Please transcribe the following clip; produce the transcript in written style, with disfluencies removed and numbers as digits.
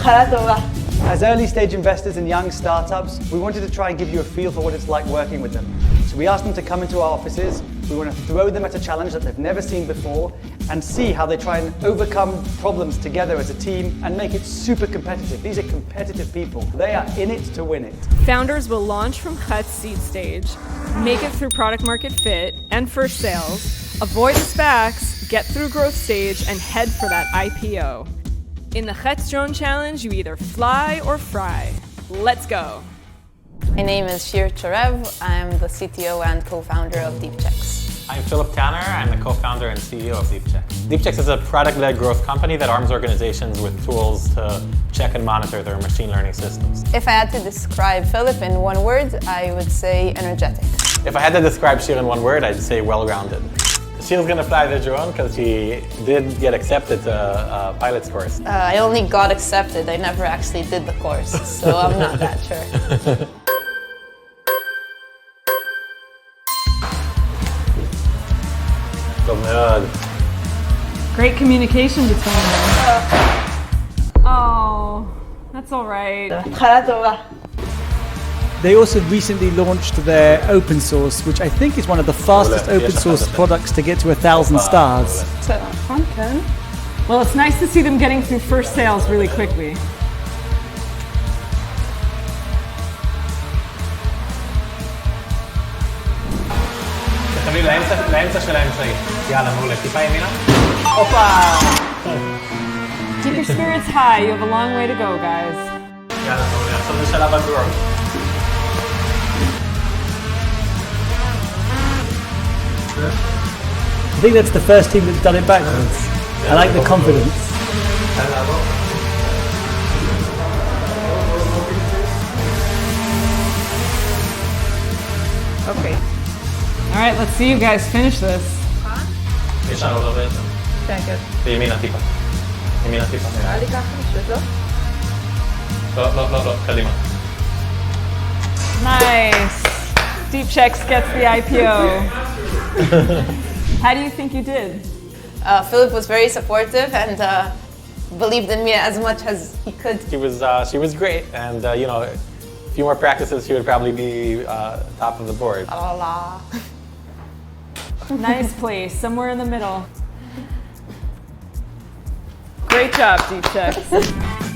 As early stage investors in young startups, we wanted to try and give you a feel for what it's like working with them. So we asked them to come into our offices. We want to throw them at a challenge that they've never seen before and see how they try and overcome problems together as a team and make it super competitive. These are competitive people. They are in it to win it. Founders will launch from Hetz seed stage, make it through product market fit and first sales, avoid the SPACs, get through growth stage, and head for that IPO. In the Hetz Drone Challenge, you either fly or fry. Let's go. My name is Shir Chorev. I'm the CTO and co-founder of Deepchecks. I'm Tannor. I'm the co-founder and CEO of Deepchecks. Deepchecks is a product-led growth company that arms organizations with tools to check and monitor their machine learning systems. If I had to describe Philip in one word, I would say energetic. If I had to describe Shir in one word, I'd say well-grounded. Shir's gonna fly the drone because she did get accepted to a pilot's course. I only got accepted. I never actually did the course, so I'm not that sure. Great communication between them. Oh, that's all right. They also recently launched their open source, which I think is one of the fastest open source products to get to 1,000 stars. Well, it's nice to see them getting through first sales really quickly. Keep your spirits high. You have a long way to go, guys. I think that's the first team that's done it backwards. I like the confidence. Okay. All right, let's see you guys finish this. Nice. Deepchecks gets the IPO. How do you think you did? Philip was very supportive and believed in me as much as he could. She was great, and you know, a few more practices, she would probably be top of the board. Nice place, somewhere in the middle. Great job, Deepchecks.